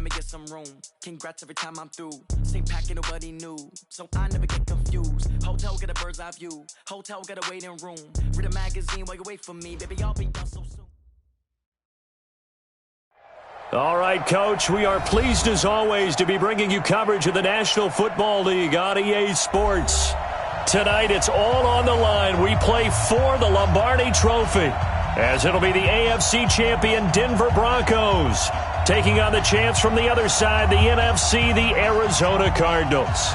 let me get some room. Congrats every time I'm through. Same packet, nobody knew, so I never get confused. Hotel get a bird's eye view. Hotel get a waiting room. Read a magazine while you wait for me. Baby, I'll be done so soon. All right, Coach, we are pleased as always to be bringing you coverage of the National Football League on EA Sports. Tonight, it's all on the line. We play for the Lombardi Trophy, as it'll be the AFC champion Denver Broncos taking on the chance from the other side, the NFC, the Arizona Cardinals.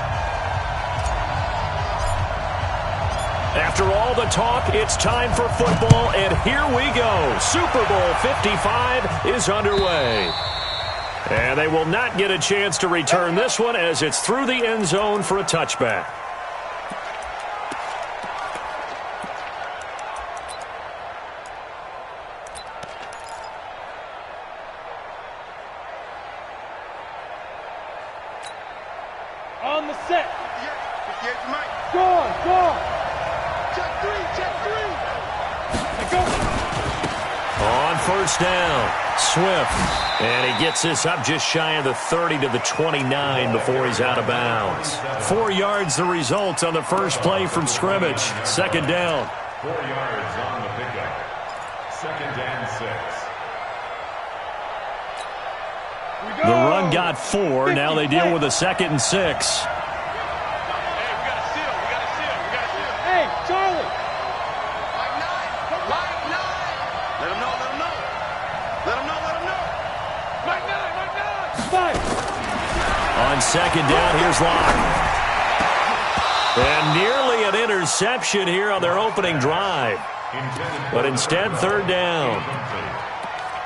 After all the talk, it's time for football, and here we go. Super Bowl 55 is underway. And they will not get a chance to return this one as it's through the end zone for a touchback. On the set. Go on, go on. Check three. Go. On first down, Swift. And he gets this up just shy of the 30 to the 29 before he's out of bounds. 4 yards the result on the first play from scrimmage. Second down. 4 yards on the pickup. Second and 6. The run got 4. Now they deal with a 2nd and 6. Hey, Charlie. On second down, here's Locke. And nearly an interception here on their opening drive. But instead, third down.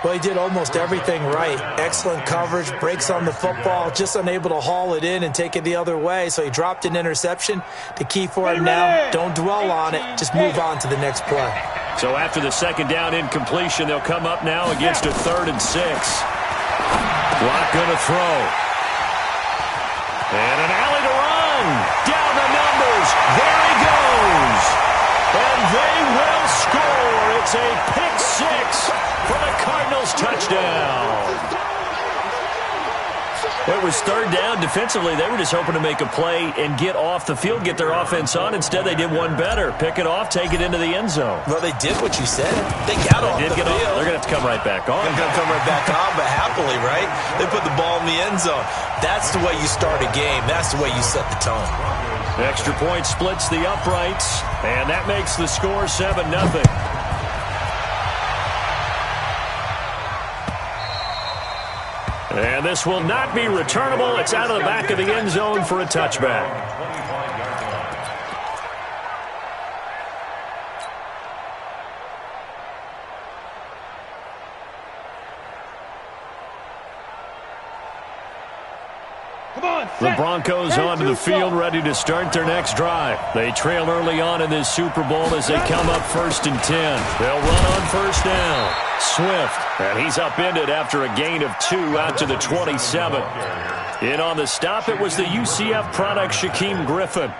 Well, he did almost everything right. Excellent coverage, breaks on the football, just unable to haul it in and take it the other way. So he dropped an interception. The key for him now, don't dwell on it. Just move on to the next play. So after the second down incompletion, they'll come up now against a 3rd and 6. Locke going to throw. And an alley to run. Down the numbers. There he goes. And they will score. It's a pick 6 for the Cardinals touchdown. It was third down. Defensively, they were just hoping to make a play and get off the field, get their offense on. Instead, they did one better. Pick it off, take it into the end zone. Well, they did what you said. They got off the field. They're going to have to come right back on. They're going to come right back on, but happily, right? They put the ball in the end zone. That's the way you start a game. That's the way you set the tone. Extra point splits the uprights, and that makes the score 7-0. And this will not be returnable. It's out of the back of the end zone for a touchback. The Broncos onto the field, ready to start their next drive. They trail early on in this Super Bowl as they come up 1st and 10. They'll run on first down. Swift, and he's upended after a gain of 2 out to the 27. In on the stop, it was the UCF product Shaquem Griffin.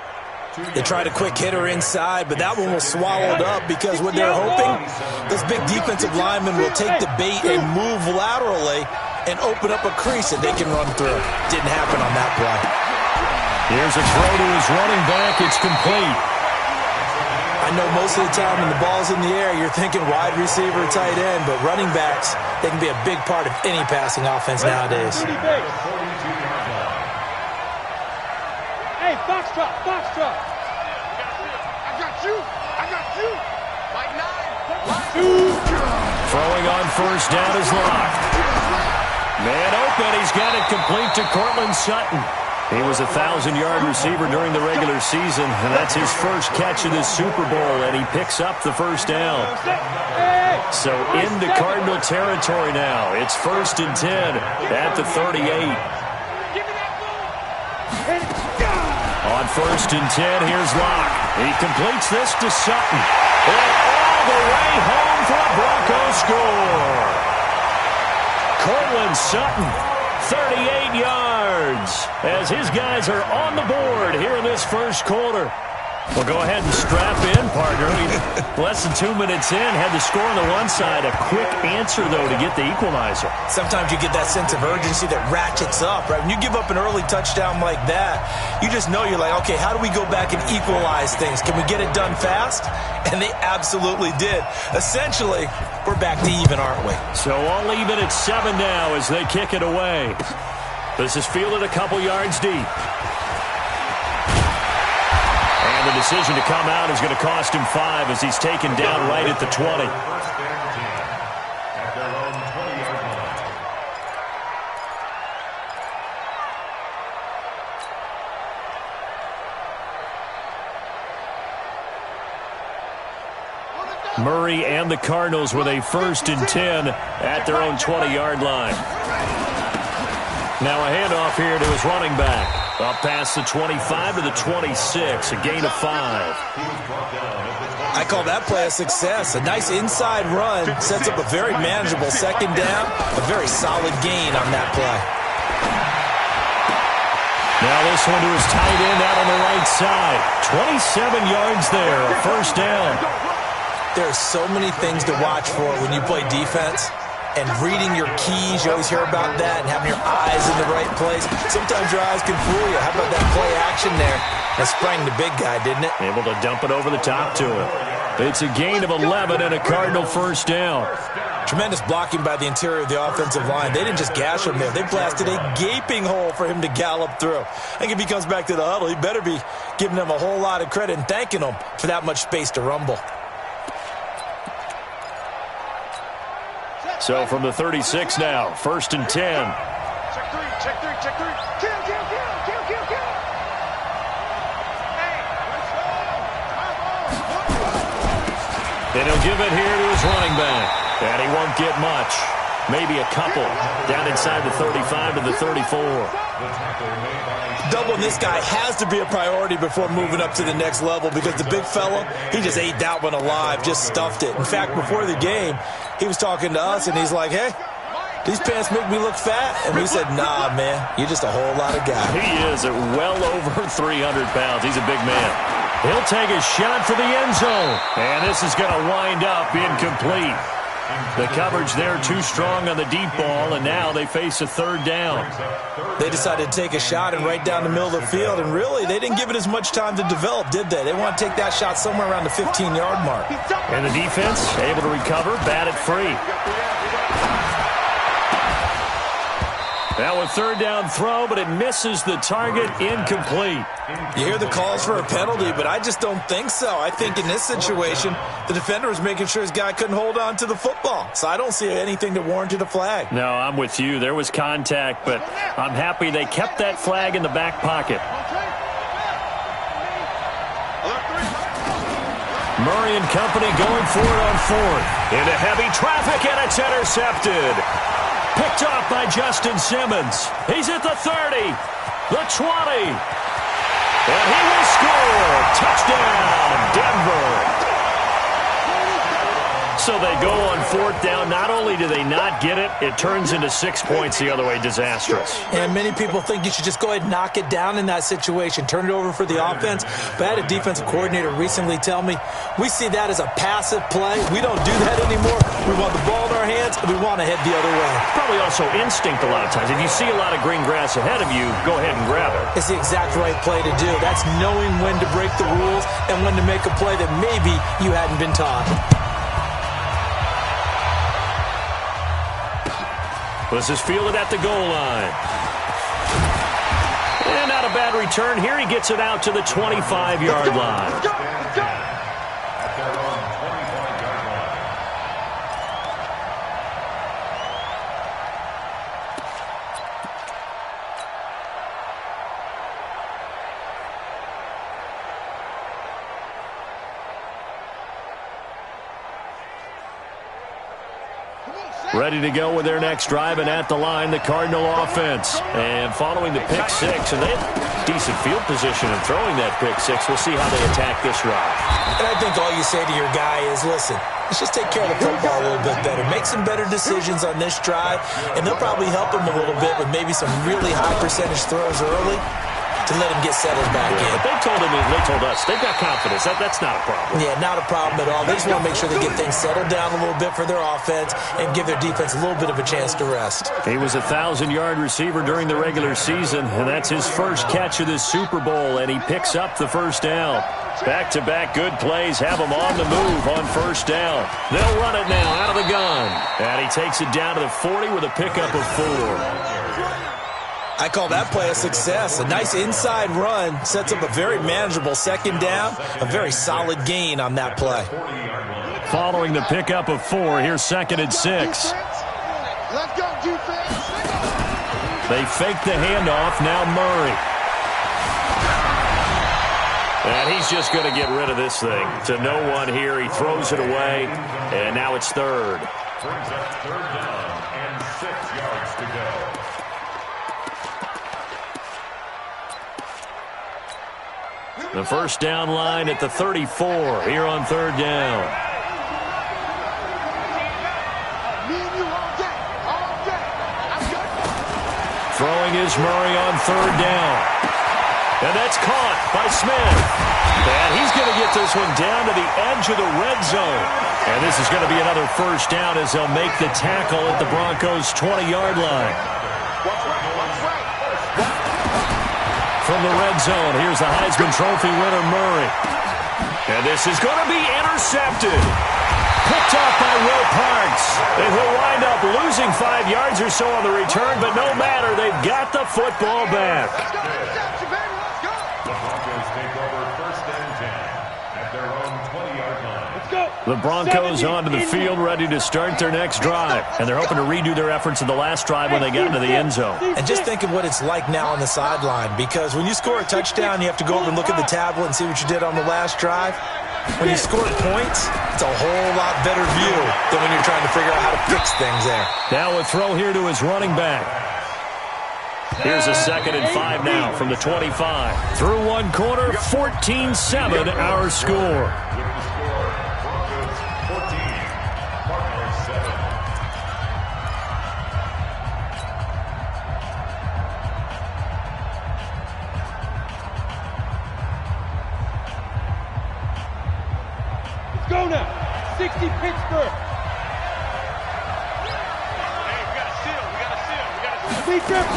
They tried a quick hitter inside, but that one was swallowed up because what they're hoping, this big defensive lineman will take the bait and move laterally and open up a crease that they can run through. Didn't happen on that play. Here's a throw to his running back. It's complete. I know most of the time when the ball's in the air, you're thinking wide receiver, tight end, but running backs, they can be a big part of any passing offense nowadays. Hey, Foxtrot. I got you. Like 9. Throwing on first down is Locke. Man open, he's got it complete to Cortland Sutton. He was a 1,000-yard receiver during the regular season, and that's his first catch of this Super Bowl, and he picks up the first down. So into Cardinal territory now. It's 1st and 10 at the 38. On 1st and 10, here's Locke. He completes this to Sutton. And all the way home for a Broncos score. Cortland Sutton, 38 yards, as his guys are on the board here in this first quarter. Well, go ahead and strap in, partner. Less than 2 minutes in, had the score on the one side. A quick answer, though, to get the equalizer. Sometimes you get that sense of urgency that ratchets up, right? When you give up an early touchdown like that, you just know you're like, okay, how do we go back and equalize things? Can we get it done fast? And they absolutely did. Essentially, we're back to even, aren't we? So all even at 7 now as they kick it away. This is fielded a couple yards deep. And the decision to come out is going to cost him 5 as he's taken down right at the 20. Murray and the Cardinals with a 1st and 10 at their own 20-yard line. Now a handoff here to his running back. Up past the 25 to the 26, a gain of 5. I call that play a success. A nice inside run sets up a very manageable 2nd down, a very solid gain on that play. Now this one to his tight end out on the right side. 27 yards there, a 1st down. There are so many things to watch for when you play defense. And reading your keys, you always hear about that, and having your eyes in the right place. Sometimes your eyes can fool you. How about that play action there? That sprang the big guy, didn't it? Able to dump it over the top to him. It's a gain of 11 and a Cardinal 1st down. Tremendous blocking by the interior of the offensive line. They didn't just gash him there. They blasted a gaping hole for him to gallop through. I think if he comes back to the huddle, he better be giving them a whole lot of credit and thanking them for that much space to rumble. So from the 36 now, 1st and 10. Check 3, check 3, check 3. Kill. And he'll give it here to his running back. And he won't get much. Maybe a couple. Down inside the 35 to the 34. Doubling this guy has to be a priority before moving up to the next level because the big fella, he just ate that one alive, just stuffed it. In fact, before the game, he was talking to us, and he's like, hey, these pants make me look fat. And we said, nah, man, you're just a whole lot of guy. He is at well over 300 pounds. He's a big man. He'll take a shot for the end zone. And this is going to wind up incomplete. The coverage there too strong on the deep ball, and now they face a 3rd down. They decided to take a shot and right down the middle of the field, and really, they didn't give it as much time to develop, did they? They want to take that shot somewhere around the 15-yard mark. And the defense able to recover, bat it free. Now a 3rd down throw, but it misses the target, incomplete. You hear the calls for a penalty, but I just don't think so. I think in this situation, the defender was making sure his guy couldn't hold on to the football. So I don't see anything that warranted a flag. No, I'm with you. There was contact, but I'm happy they kept that flag in the back pocket. Murray and company going for it on 4th. Into heavy traffic, and it's intercepted. Picked off by Justin Simmons. He's at the 30, the 20. And he will score. Touchdown, Denver. So they go on 4th down. Not only do they not get it, it turns into 6 points the other way. Disastrous. And many people think you should just go ahead and knock it down in that situation. Turn it over for the offense. But I had a defensive coordinator recently tell me, we see that as a passive play. We don't do that anymore. We want the ball in our hands, and we want to head the other way. Probably also instinct a lot of times. If you see a lot of green grass ahead of you, go ahead and grab it. It's the exact right play to do. That's knowing when to break the rules and when to make a play that maybe you hadn't been taught. This is fielded at the goal line. And not a bad return here. He gets it out to the 25-yard line. Ready to go with their next drive, and at the line, the Cardinal offense. And following the pick 6, and they have decent field position in throwing that pick 6. We'll see how they attack this drive. And I think all you say to your guy is, listen, let's just take care of the football a little bit better. Make some better decisions on this drive, and they'll probably help him a little bit with maybe some really high percentage throws early to let him get settled back in. But they told us they've got confidence. That's not a problem. Yeah, not a problem at all. They just want to make sure they get things settled down a little bit for their offense and give their defense a little bit of a chance to rest. He was a 1,000-yard receiver during the regular season, and that's his first catch of this Super Bowl, and he picks up the first down. Back-to-back good plays have him on the move on first down. They'll run it now out of the gun. And he takes it down to the 40 with a pickup of 4. I call that play a success. A nice inside run sets up a very manageable second down. A very solid gain on that play. Following the pickup of 4, here's 2nd and 6. Let's go, defense. They fake the handoff. Now Murray. And he's just going to get rid of this thing. To no one here. He throws it away. And now it's 3rd. Brings up 3rd down and 6 yards to go. The first down line at the 34 here on 3rd down. Throwing is Murray on 3rd down. And that's caught by Smith. And he's going to get this one down to the edge of the red zone. And this is going to be another first down as they'll make the tackle at the Broncos' 20-yard line. From the red zone, here's the Heisman Trophy winner, Murray. And this is going to be intercepted. Picked off by Will Parks. And he'll wind up losing 5 yards or so on the return, but no matter, they've got the football back. The Broncos take over 1st and 10 at their own 20-yard line. Let's go. The Broncos onto the field ready to start their next drive. And they're hoping to redo their efforts in the last drive when they got into the end zone. And just think of what it's like now on the sideline, because when you score a touchdown, you have to go over and look at the tablet and see what you did on the last drive. When you score points, it's a whole lot better view than when you're trying to figure out how to fix things there. Now a throw here to his running back. Here's a 2nd and 5 now from the 25. Through one quarter, 14-7 our score. With the score, Broncos 14, Cardinals 7. Let's go now. 60 Pittsburgh. Hey, we got to seal. We got to seal. We got to seal. Defense.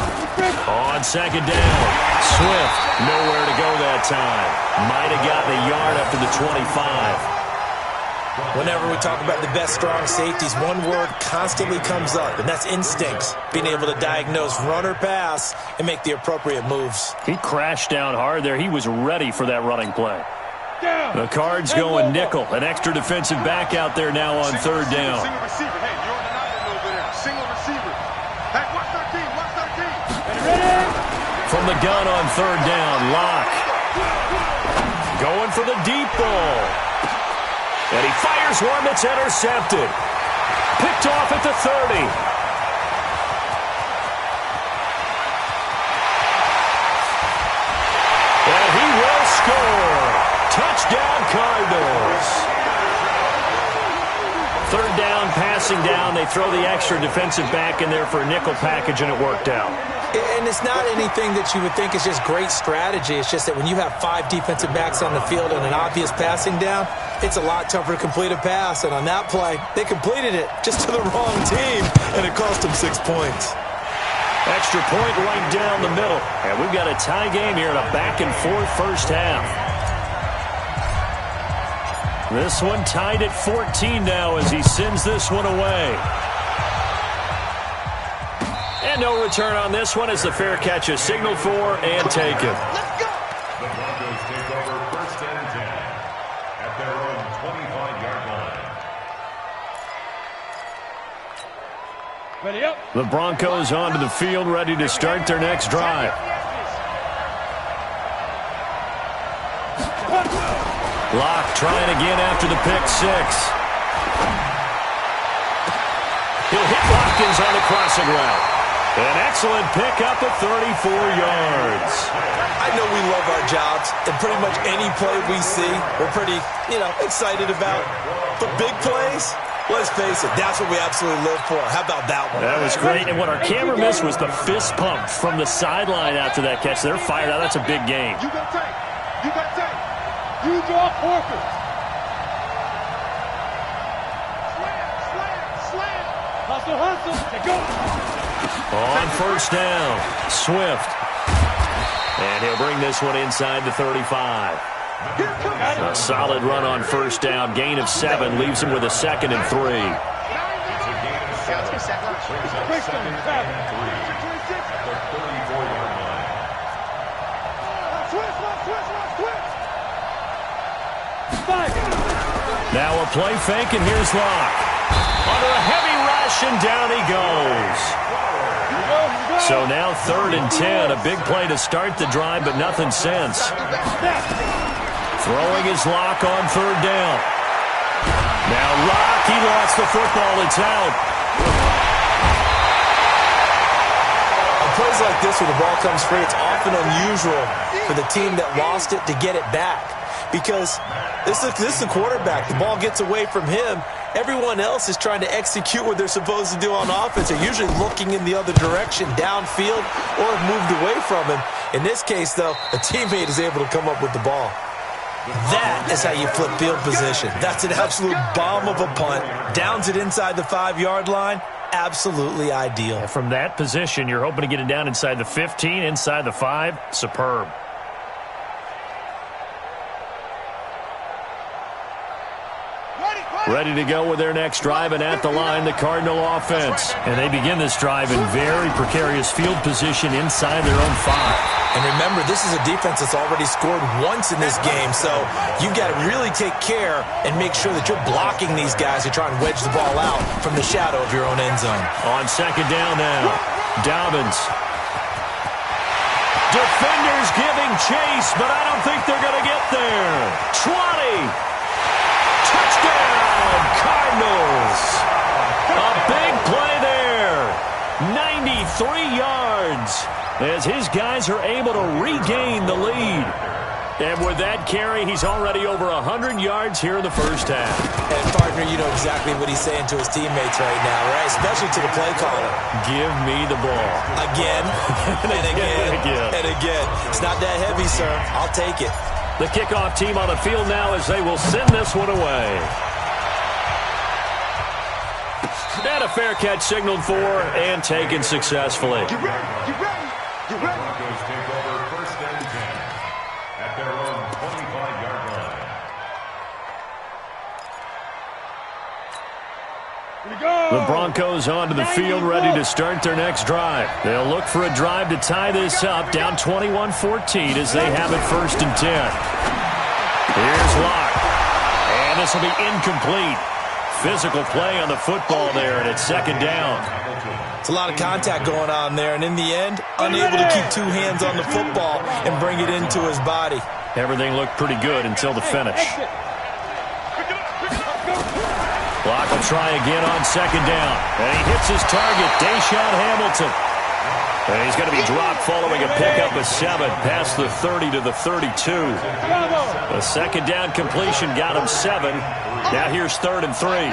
On 2nd down, Swift nowhere to go that time. Might have gotten a yard up to the 25. Whenever we talk about the best strong safeties, one word constantly comes up, and that's instincts. Being able to diagnose run or pass and make the appropriate moves. He crashed down hard there. He was ready for that running play. The Cards going nickel. An extra defensive back out there now on 3rd down. Single receiver. Hey, you're on an island over there. Single receiver. Hey, watch 13. Watch 13. Ready? From the gun on 3rd down, Locke. Going for the deep ball. And he fires one that's intercepted. Picked off at the 30. And he will score. Touchdown, Cardinals. 3rd down, passing down. They throw the extra defensive back in there for a nickel package, and it worked out. And it's not anything that you would think is just great strategy. It's just that when you have 5 defensive backs on the field and an obvious passing down, it's a lot tougher to complete a pass. And on that play, they completed it just to the wrong team, and it cost them 6 points. Extra point right down the middle. And we've got a tie game here in a back-and-forth first half. This one tied at 14 now as he sends this one away. And no return on this one as the fair catch is signaled for and taken. The Broncos take over 1st and 10 at their own 25-yard line. Ready up. The Broncos onto the field ready to start their next drive. Locke trying again after the pick 6. He'll hit Watkins on the crossing route. An excellent pickup at 34 yards. I know we love our jobs, and pretty much any play we see, we're pretty, excited about. But big plays, Let's face it, that's what we absolutely live for. How about that one? That was great. And what our camera missed was the fist pump from the sideline after that catch. They're fired out. That's a big game. You got to take. You got to take. You draw forfeit. Slam. Hustle. Go. On first down, Swift. And he'll bring this one inside the 35. A solid run on first down. Gain of 7 leaves him with a 2nd and 3. Now a play fake, and here's Locke. Under a heavy rush, and down he goes. So now 3rd and 10. A big play to start the drive, but nothing since. Throwing his Locke on 3rd down. Now Locke, he lost the football. It's out. On plays like this where the ball comes free, it's often unusual for the team that lost it to get it back. Because this is the quarterback. The ball gets away from him. Everyone else is trying to execute what they're supposed to do on offense. They're usually looking in the other direction, downfield, or have moved away from him. In this case, though, a teammate is able to come up with the ball. That is how you flip field position. That's an absolute bomb of a punt. Downs it inside the 5-yard line. Absolutely ideal. And from that position, you're hoping to get it down inside the 15, inside the 5. Superb. Ready to go with their next drive, and at the line, the Cardinal offense. And they begin this drive in very precarious field position inside their own 5. And remember, this is a defense that's already scored once in this game, so you've got to really take care and make sure that you're blocking these guys who try and wedge the ball out from the shadow of your own end zone. On 2nd down now, Dobbins. Defenders giving chase, but I don't think they're going to get there. 20. Touchdown, Cardinals. A big play there. 93 yards as his guys are able to regain the lead. And with that carry, he's already over 100 yards here in the first half. And, partner, you know exactly what he's saying to his teammates right now, right? Especially to the play caller. Give me the ball. Again, and again, and again. It's not that heavy, sir. I'll take it. The kickoff team on the field now as they will send this one away. And a fair catch signaled for and taken successfully. You ready? The Broncos take over 1st and 10 at their own 25-yard line. The Broncos onto the field, ready to start their next drive. They'll look for a drive to tie this up, down 21-14 as they have it 1st and 10. Here's Locke. And this will be incomplete. Physical play on the football there, and it's 2nd down. It's a lot of contact going on there, and in the end, unable to keep 2 hands on the football and bring it into his body. Everything looked pretty good until the finish. Locke will try again on 2nd down. And he hits his target, Deshaun Hamilton. And he's going to be dropped following a pickup of 7 past the 30 to the 32. A 2nd down completion got him 7. Now here's 3rd and 3. Ain't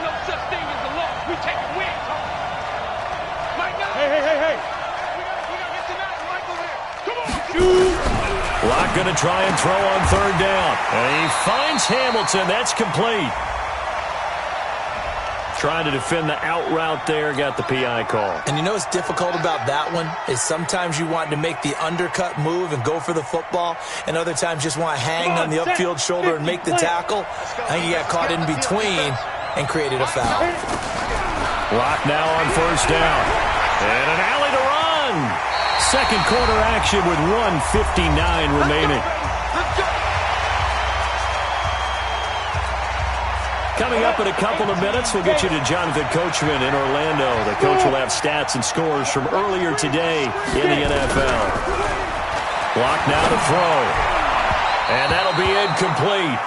no such thing as a loss. We take a win. Hey. We gotta get to that. Michael here. Come on. Shoot. Locke going to try and throw on 3rd down. And he finds Hamilton. That's complete. Trying to defend the out route there, got the PI call. And you know what's difficult about that one is sometimes you want to make the undercut move and go for the football, and other times just want to hang on the upfield shoulder and make the tackle. I think he got caught in between and created a foul. Locke now on 1st down. And an alley to run. 2nd quarter action with 1:59 remaining. Coming up in a couple of minutes, we'll get you to Jonathan Coachman in Orlando. The coach will have stats and scores from earlier today in the NFL. Locke now to throw. And that'll be incomplete.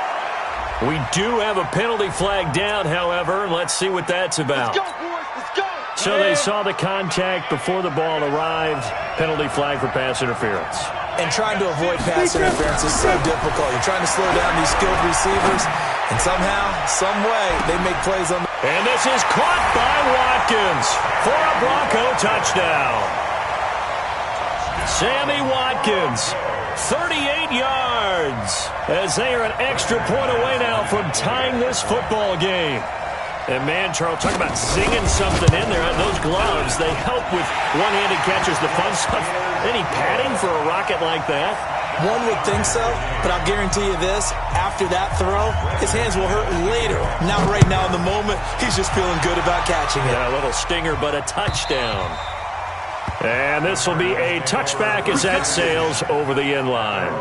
We do have a penalty flag down, however. Let's see what that's about. Let's go, boys. Let's go. So they saw the contact before the ball arrived. Penalty flag for pass interference. And trying to avoid pass interference is so difficult. You're trying to slow down these skilled receivers, and somehow, some way, they make plays on the... And this is caught by Watkins for a Bronco touchdown. Sammy Watkins, 38 yards, as they are an extra point away now from tying this football game. And, man, Charles, talk about singing something in there. Those gloves, they help with one-handed catches, the fun stuff. Any padding for a rocket like that? One would think so, but I'll guarantee you this. After that throw, his hands will hurt later. Not right now in the moment. He's just feeling good about catching it. Yeah, a little stinger, but a touchdown. And this will be a touchback as that sails over the end line.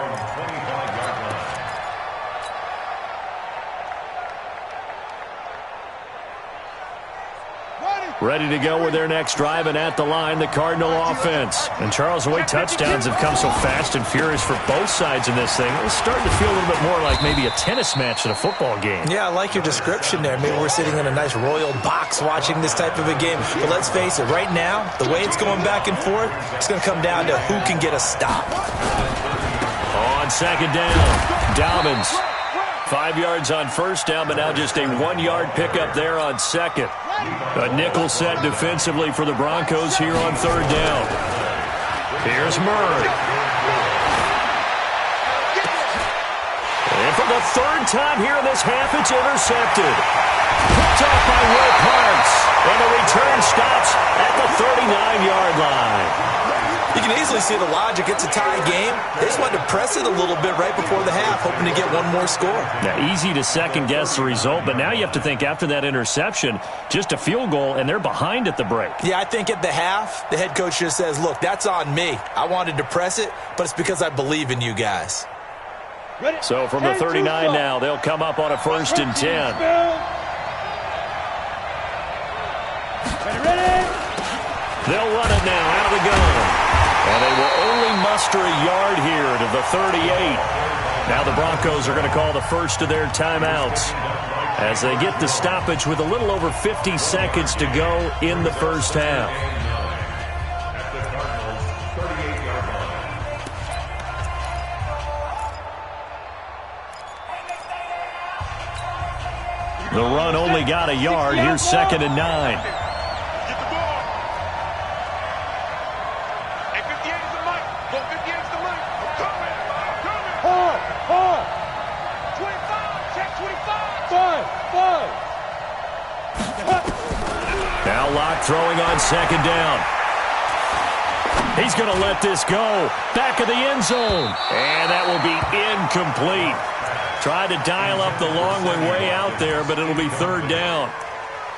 Ready to go with their next drive, and at the line, the Cardinal offense. And Charles, the way touchdowns have come so fast and furious for both sides in this thing, it's starting to feel a little bit more like maybe a tennis match than a football game. Yeah, I like your description there. Maybe we're sitting in a nice royal box watching this type of a game. But let's face it, right now, the way it's going back and forth, it's going to come down to who can get a stop. On second down, Dobbins. 5 yards on first down, but now just a 1-yard pickup there on second. A nickel set defensively for the Broncos here on third down. Here's Murray. And for the third time here in this half, it's intercepted. Picked off by Will Parks. And the return stops at the 39-yard line. You can easily see the logic. It's a tie game. They just wanted to press it a little bit right before the half, hoping to get one more score. Now, easy to second-guess the result, but now you have to think after that interception, just a field goal, and they're behind at the break. Yeah, I think at the half, the head coach just says, look, that's on me. I wanted to press it, but it's because I believe in you guys. So from the 39 now, they'll come up on a 1st and 10. They'll run it now out of the gun. And they will only muster a yard here to the 38. Now the Broncos are going to call the first of their timeouts as they get the stoppage with a little over 50 seconds to go in the first half. The run only got a yard. Here's 2nd and 9. Now Locke throwing on 2nd down. He's going to let this go. Back of the end zone. And that will be incomplete. Tried to dial up the long way out there, but it'll be 3rd down.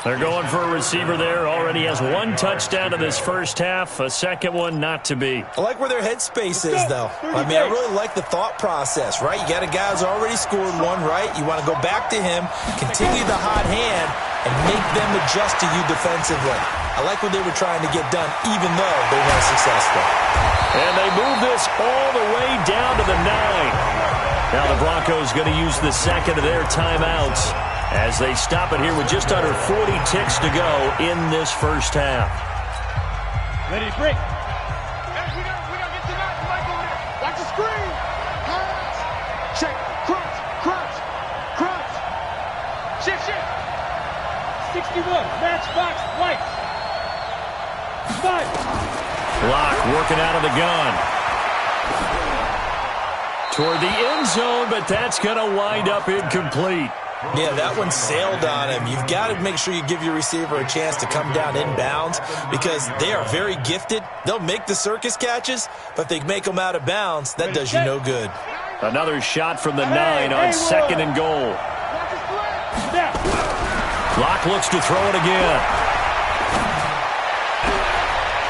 They're going for a receiver there. Already has 1 touchdown in this first half. A second one not to be. I like where their headspace is, though. I mean, I really like the thought process, right? You got a guy who's already scored 1, right? You want to go back to him, continue the hot hand, and make them adjust to you defensively. I like what they were trying to get done, even though they weren't successful. And they move this all the way down to the 9. Now the Broncos going to use the second of their timeouts as they stop it here with just under 40 ticks to go in this first half. Ready to break. Hey, we gotta get to that. Mike over there. Watch the screen. Pass. Check. Crunch. Crunch. Crunch. Shift. 61. Matchbox. White. 5. Locke working out of the gun. Toward the end zone, but that's going to wind up incomplete. Yeah, that one sailed on him. You've got to make sure you give your receiver a chance to come down inbounds because they are very gifted. They'll make the circus catches, but if they make them out of bounds, that does you no good. Another shot from the 9 on 2nd and goal. Locke looks to throw it again.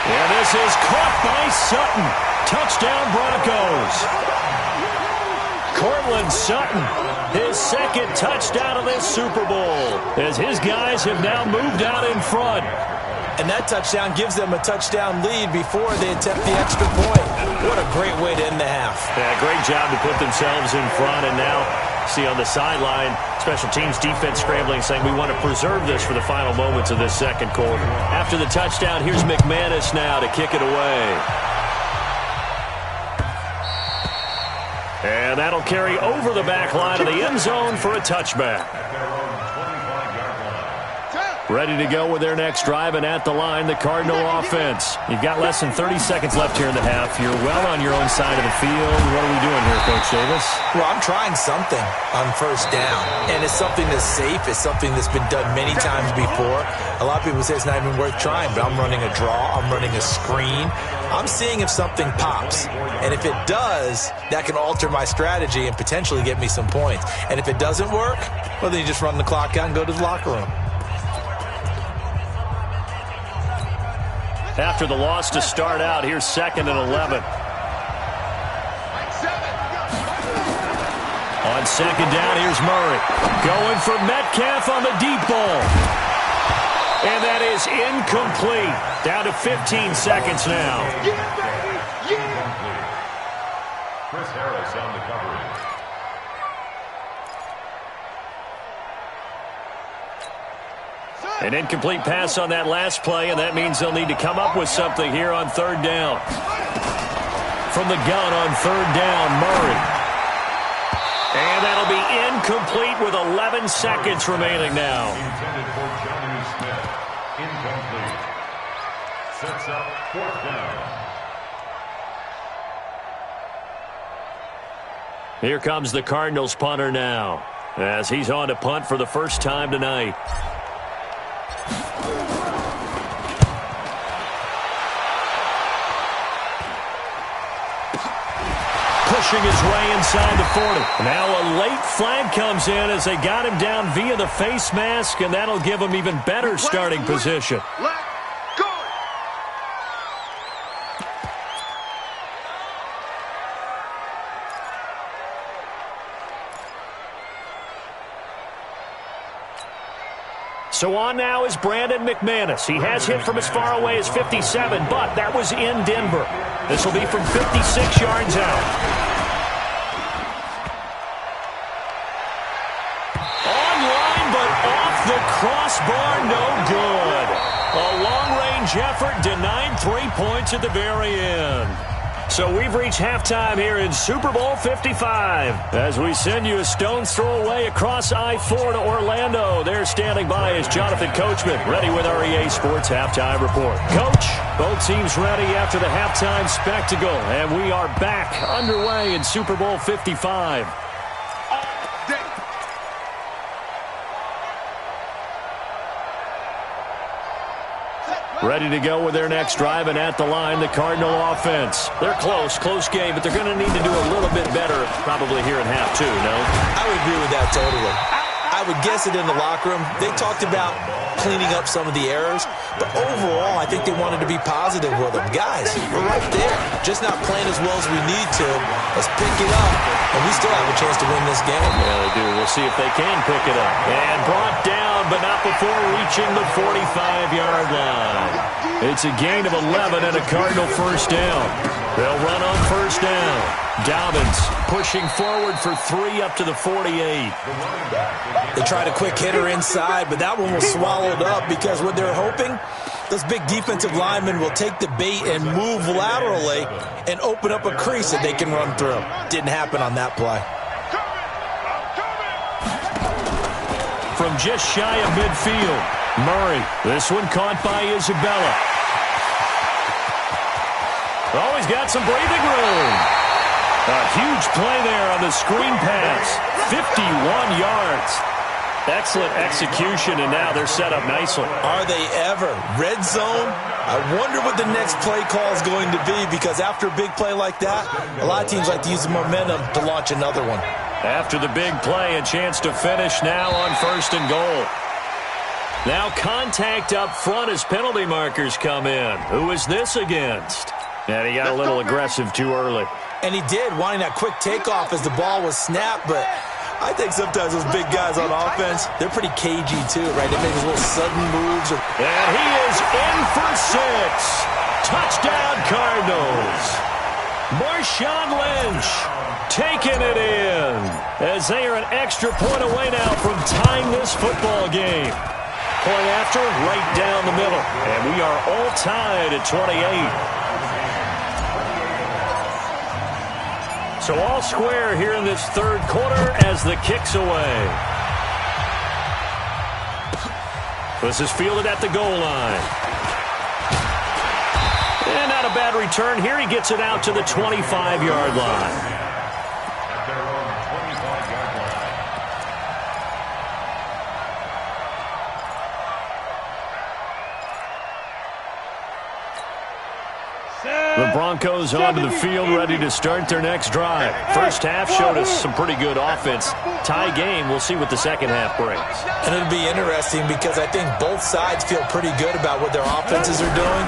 And this is caught by Sutton. Touchdown Broncos. Cortland Sutton, his 2nd touchdown of this Super Bowl, as his guys have now moved out in front. And that touchdown gives them a touchdown lead before they attempt the extra point. What a great way to end the half. Yeah, great job to put themselves in front, and now see on the sideline, special teams defense scrambling, saying we want to preserve this for the final moments of this second quarter. After the touchdown, here's McManus now to kick it away. And that'll carry over the back line of the end zone for a touchback. Ready to go with their next drive, and at the line, the Cardinal offense. You've got less than 30 seconds left here in the half. You're well on your own side of the field. What are we doing here, Coach Davis? Well, I'm trying something on first down, and it's something that's safe. It's something that's been done many times before. A lot of people say it's not even worth trying, but I'm running a draw. I'm running a screen. I'm seeing if something pops, and if it does, that can alter my strategy and potentially get me some points. And if it doesn't work, well, then you just run the clock out and go to the locker room. After the loss to start out, here's 2nd and 11. On 2nd down, here's Murray. Going for Metcalf on the deep ball. And that is incomplete. Down to 15 seconds now. Chris Harris on the coverage. An incomplete pass on that last play, and that means they'll need to come up with something here on 3rd down. From the gun on 3rd down, Murray. And that'll be incomplete with 11 seconds remaining now. Intended for Johnny Smith. Incomplete. Sets up 4th down. Here comes the Cardinals punter now, as he's on to punt for the first time tonight. Pushing his way inside the 40. Now a late flag comes in as they got him down via the face mask, and that'll give him even better starting position. Let go. So on now is Brandon McManus. He has hit from as far away as 57, but that was in Denver. This will be from 56 yards out. Online, but off the crossbar, no good. A long-range effort denied 3 points at the very end. So we've reached halftime here in Super Bowl 55. As we send you a stone's throw away across I-4 to Orlando. There standing by is Jonathan Coachman, ready with our EA Sports Halftime Report. Coach, both teams ready after the halftime spectacle, and we are back underway in Super Bowl 55. Ready to go with their next drive, and at the line, the Cardinal offense. They're close game, but they're going to need to do a little bit better probably here in half two, no? I would agree with that totally. I would guess it in the locker room. They talked about cleaning up some of the errors, but overall, I think they wanted to be positive with them. Guys, we're right there. Just not playing as well as we need to. Let's pick it up, and we still have a chance to win this game. Yeah, they do. We'll see if they can pick it up. And brought down, but not before reaching the 45-yard line. It's a gain of 11 and a Cardinal first down. They'll run on first down. Dobbins pushing forward for 3 up to the 48. They tried a quick hitter inside, but that one was swallowed up because what they're hoping, those big defensive linemen will take the bait and move laterally and open up a crease that they can run through. Didn't happen on that play. From just shy of midfield, Murray. This one caught by Isabella. Oh, he's got some breathing room. A huge play there on the screen pass. 51 yards. Excellent execution, and now they're set up nicely. Are they ever? Red zone? I wonder what the next play call is going to be, because after a big play like that, a lot of teams like to use the momentum to launch another one. After the big play, a chance to finish now on 1st and goal. Now contact up front as penalty markers come in. Who is this against? And he got a little aggressive too early. And he did, wanting that quick takeoff as the ball was snapped, but I think sometimes those big guys on offense, they're pretty cagey too, right? They make those little sudden moves. And he is in for 6. Touchdown, Cardinals. Marshawn Lynch taking it in as they are an extra point away now from tying this football game. Point after, right down the middle. And we are all tied at 28. So all square here in this third quarter as the kick's away. This is fielded at the goal line. And not a bad return here. He gets it out to the 25-yard line. At their own 25-yard line. The Broncos onto the field, ready to start their next drive. First half showed us some pretty good offense. Tie game, we'll see what the second half brings. And it'll be interesting because I think both sides feel pretty good about what their offenses are doing.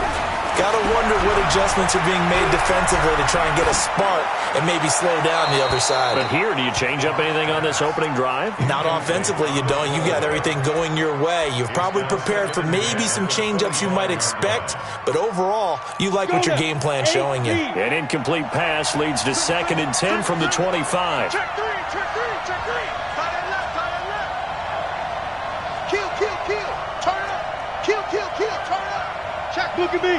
Got to wonder what adjustments are being made defensively to try and get a spark and maybe slow down the other side. But here, do you change up anything on this opening drive? Not offensively, you don't. You got everything going your way. You've probably prepared for maybe some change-ups you might expect, but overall, you like what your game plan's showing you. An incomplete pass leads to 2nd and 10 from the 25. Check three, check three, check three. Tie that left, tie that left. Kill, kill, kill. Turn it up. Kill, kill, kill. Turn it up. Check, look at me.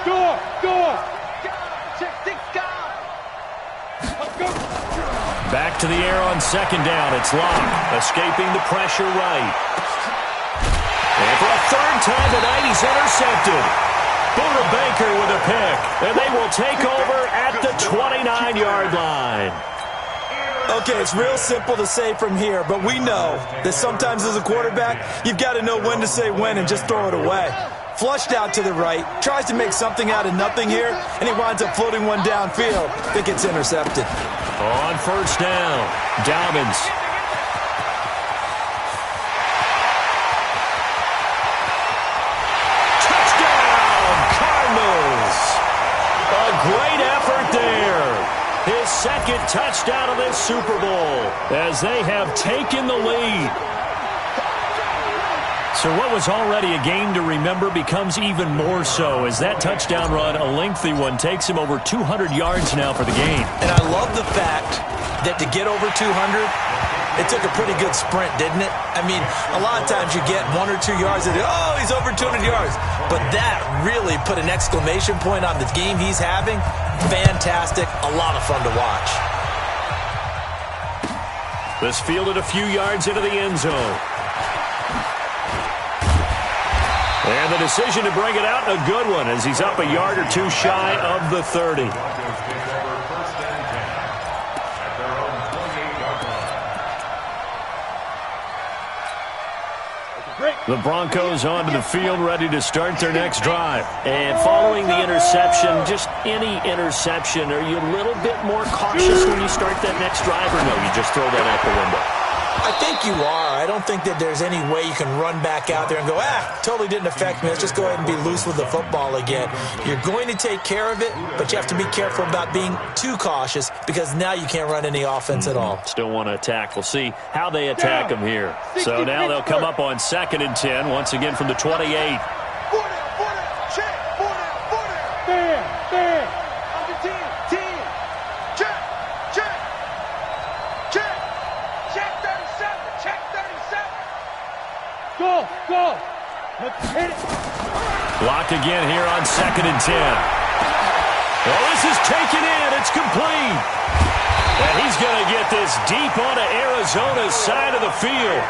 Door, door. Check, six, God. Let's go. Back to the air on 2nd down. It's Locke, escaping the pressure right. And for a 3rd time tonight, he's intercepted. Buda Baker with a pick. And they will take over at the 29-yard line. Okay, it's real simple to say from here, but we know that sometimes as a quarterback, you've got to know when to say when and just throw it away. Flushed out to the right, tries to make something out of nothing here, and he winds up floating one downfield that gets intercepted. On 1st down, Dobbins. Touchdown, Cardinals! A great effort there. His 2nd touchdown of this Super Bowl as they have taken the lead. So what was already a game to remember becomes even more so as that touchdown run, a lengthy one, takes him over 200 yards now for the game. And I love the fact that to get over 200, it took a pretty good sprint, didn't it? I mean, a lot of times you get 1 or 2 yards and, oh, he's over 200 yards. But that really put an exclamation point on the game he's having. Fantastic. A lot of fun to watch. This fielded a few yards into the end zone. And the decision to bring it out, a good one, as he's up a yard or two shy of the 30. Broncos take over 1st and 10 at their own 28-yard line. The Broncos onto the field, ready to start their next drive. And following the interception, just any interception, are you a little bit more cautious when you start that next drive, or no, you just throw that out the window? I think you are. I don't think that there's any way you can run back out there and go, totally didn't affect me. Let's just go ahead and be loose with the football again. You're going to take care of it, but you have to be careful about being too cautious because now you can't run any offense at all. Still want to attack. We'll see how they attack them here. So now they'll come up on 2nd and 10, once again from the 28. 4 down, check, 4 down. There. Under 10, 10. Check, check, check. Check 37, check 37. Go. Let's hit it. Locked again here on 2nd and 10. Well, this is taken in. It's complete. And he's going to get this deep onto Arizona's side of the field.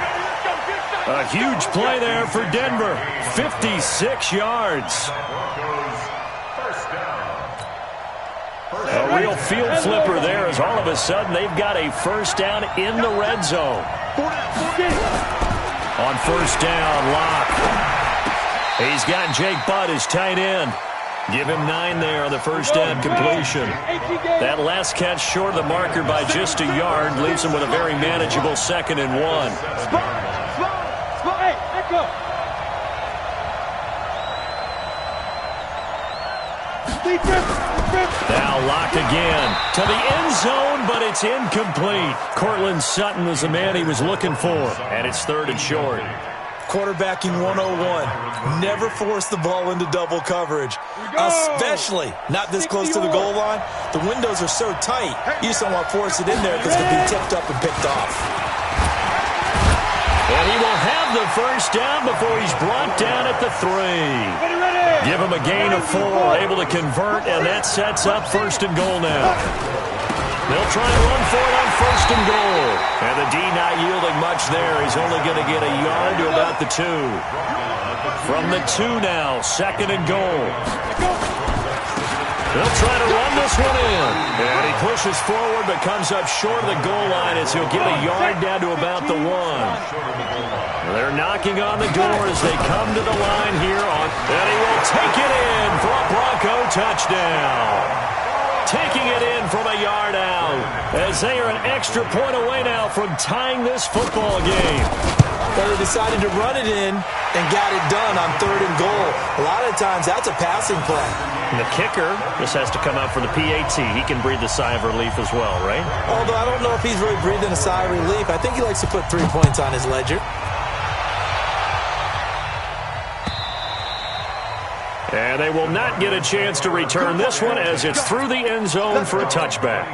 A huge play there for Denver. 56 yards. A real field flipper there as all of a sudden they've got a 1st down in the red zone. On 1st down, Locke. He's got Jake Butt as tight end. Give him 9 there on the 1st down completion. That last catch short of the marker by just a yard leaves him with a very manageable 2nd and 1. Hey, let go. Now Locke again to the end zone, but it's incomplete. Cortland Sutton was the man he was looking for, and it's 3rd and short. Quarterbacking 101. Never force the ball into double coverage, especially not this close to the goal line. The windows are so tight, you just don't want to force it in there because it can be tipped up and picked off. And he will have the 1st down before he's brought down at the 3. Give him a gain of 4, able to convert, and that sets up 1st and goal now. They'll try and run for it on 1st and goal. And the D not yielding much there. He's only going to get a yard to about the 2. From the 2 now, 2nd and goal. They'll try to run this one in. And he pushes forward but comes up short of the goal line as he'll get a yard down to about the 1. They're knocking on the door as they come to the line here. And he will take it in for a Bronco touchdown. Taking it in from a yard out as they are an extra point away now from tying this football game. Well, they decided to run it in and got it done on 3rd and goal. A lot of times that's a passing play. And the kicker just has to come out for the PAT. He can breathe a sigh of relief as well, right? Although I don't know if he's really breathing a sigh of relief. I think he likes to put 3 points on his ledger. And they will not get a chance to return this one as it's through the end zone for a touchback.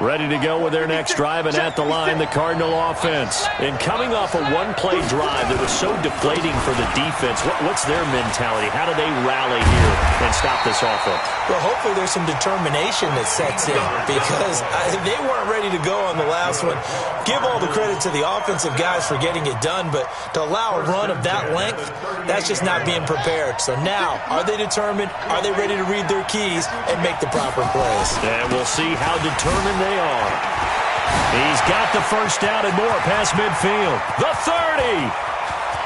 Ready to go with their next drive, and at the line, the Cardinal offense. And coming off a one-play drive that was so deflating for the defense, what's their mentality? How do they rally here and stop this offense? Well, hopefully there's some determination that sets in because they weren't ready to go on the last one. Give all the credit to the offensive guys for getting it done, but to allow a run of that length, that's just not being prepared. So now, are they determined? Are they ready to read their keys and make the proper plays? And we'll see how determined they are. He's got the first down and more past midfield. The 30,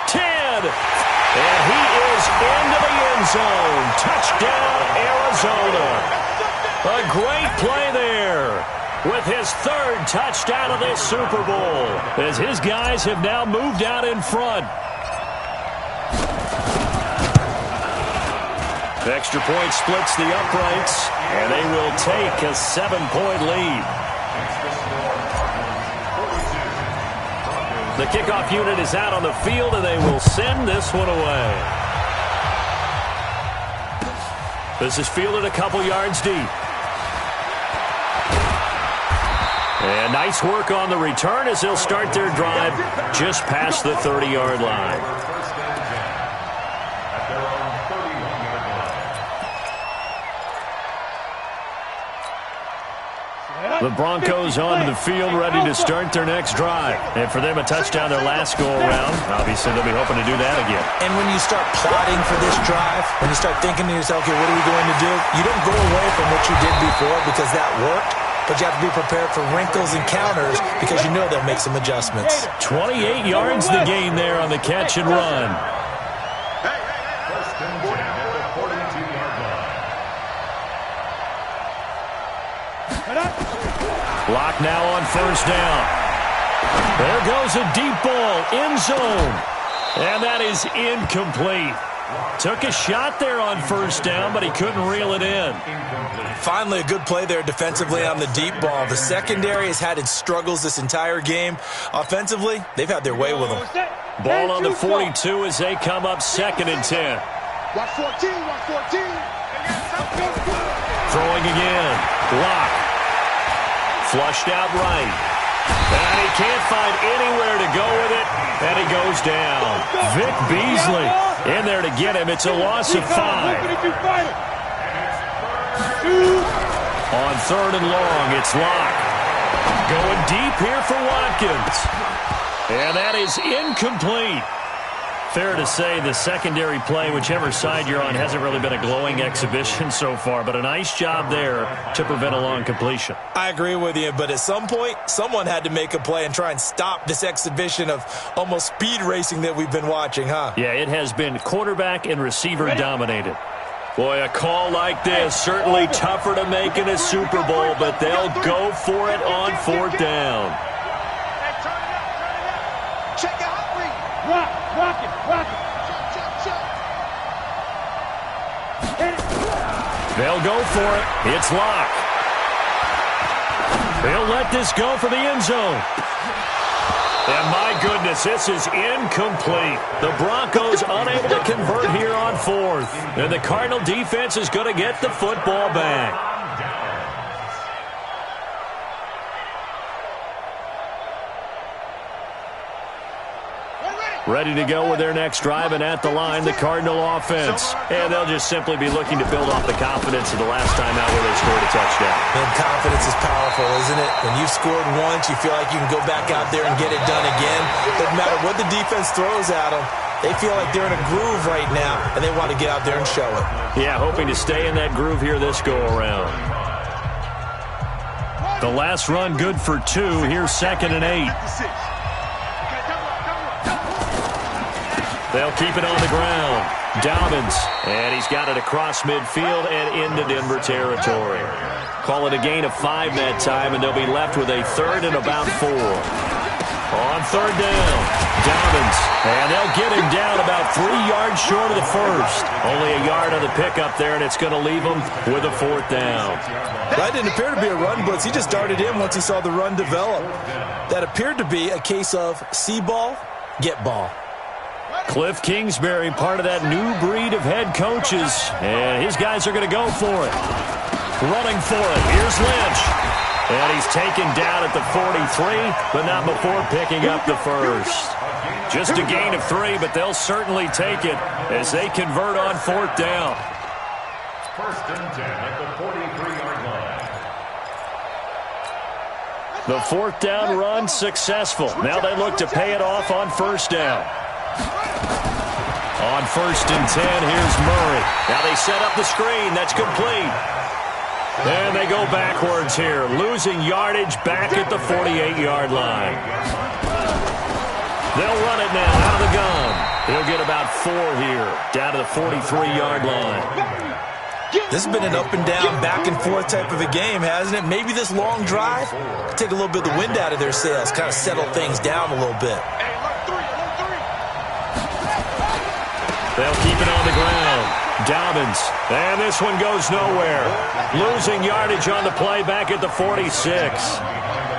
10, and he is into the end zone. Touchdown, Arizona. A great play there with his 3rd touchdown of this Super Bowl as his guys have now moved out in front. The extra point splits the uprights, and they will take a 7-point lead. The kickoff unit is out on the field, and they will send this one away. This is fielded a couple yards deep. And nice work on the return as they'll start their drive just past the 30-yard line. The Broncos onto the field, ready to start their next drive. And for them, a touchdown their last go-around. Obviously, they'll be hoping to do that again. And when you start plotting for this drive, when you start thinking to yourself, okay, what are we going to do? You don't go away from what you did before because that worked, but you have to be prepared for wrinkles and counters because you know they'll make some adjustments. 28 yards the gain there on the catch and run. Lock now on 1st down. There goes a deep ball, end zone. And that is incomplete. Took a shot there on 1st down, but he couldn't reel it in. Finally, a good play there defensively on the deep ball. The secondary has had its struggles this entire game. Offensively, they've had their way with them. Ball on the 42 as they come up 2nd and 10. Watch 14, watch 14. Throwing again. Lock. Flushed out right. And he can't find anywhere to go with it. And he goes down. Vic Beasley in there to get him. It's a loss of 5. On 3rd and long, it's Lock. Going deep here for Watkins. And that is incomplete. Fair to say the secondary play, whichever side you're on, hasn't really been a glowing exhibition so far, but a nice job there to prevent a long completion. I agree with you, but at some point, someone had to make a play and try and stop this exhibition of almost speed racing that we've been watching, huh? Yeah, it has been quarterback and receiver dominated. Boy, a call like this, certainly tougher to make in a Super Bowl, but they'll go for it on 4th down. Check it out, Rock it. They'll go for it. It's Lock. They'll let this go for the end zone. And my goodness, this is incomplete. The Broncos unable to convert here on 4th. And the Cardinal defense is going to get the football back. Ready to go with their next drive, and at the line, the Cardinal offense. And they'll just simply be looking to build off the confidence of the last time out where they scored a touchdown. And confidence is powerful, isn't it? When you've scored once, you feel like you can go back out there and get it done again. Doesn't matter what the defense throws at them. They feel like they're in a groove right now, and they want to get out there and show it. Yeah, hoping to stay in that groove here this go-around. The last run good for 2. Here's 2nd and 8. They'll keep it on the ground. Dobbins, and he's got it across midfield and into Denver territory. Call it a gain of 5 that time, and they'll be left with a 3rd and about 4. On 3rd down, Dobbins, and they'll get him down about 3 yards short of the first. Only a yard on the pickup there, and it's going to leave him with a 4th down. That didn't appear to be a run blitz. He just darted in once he saw the run develop. That appeared to be a case of see ball, get ball. Cliff Kingsbury, part of that new breed of head coaches, and his guys are going to go for it. Running for it. Here's Lynch. And he's taken down at the 43, but not before picking up the first. Just a gain of 3, but they'll certainly take it as they convert on 4th down. 1st and 10 at the 43-yard line. The 4th down run successful. Now they look to pay it off on 1st down. On 1st and 10, here's Murray. Now they set up the screen. That's complete. And they go backwards here, losing yardage back at the 48-yard line. They'll run it now out of the gun. He'll get about 4 here, down to the 43-yard line. This has been an up and down, back and forth type of a game, hasn't it? Maybe this long drive take a little bit of the wind out of their sails, kind of settle things down a little bit. They'll keep it on the ground. Dobbins, and this one goes nowhere. Losing yardage on the play back at the 46.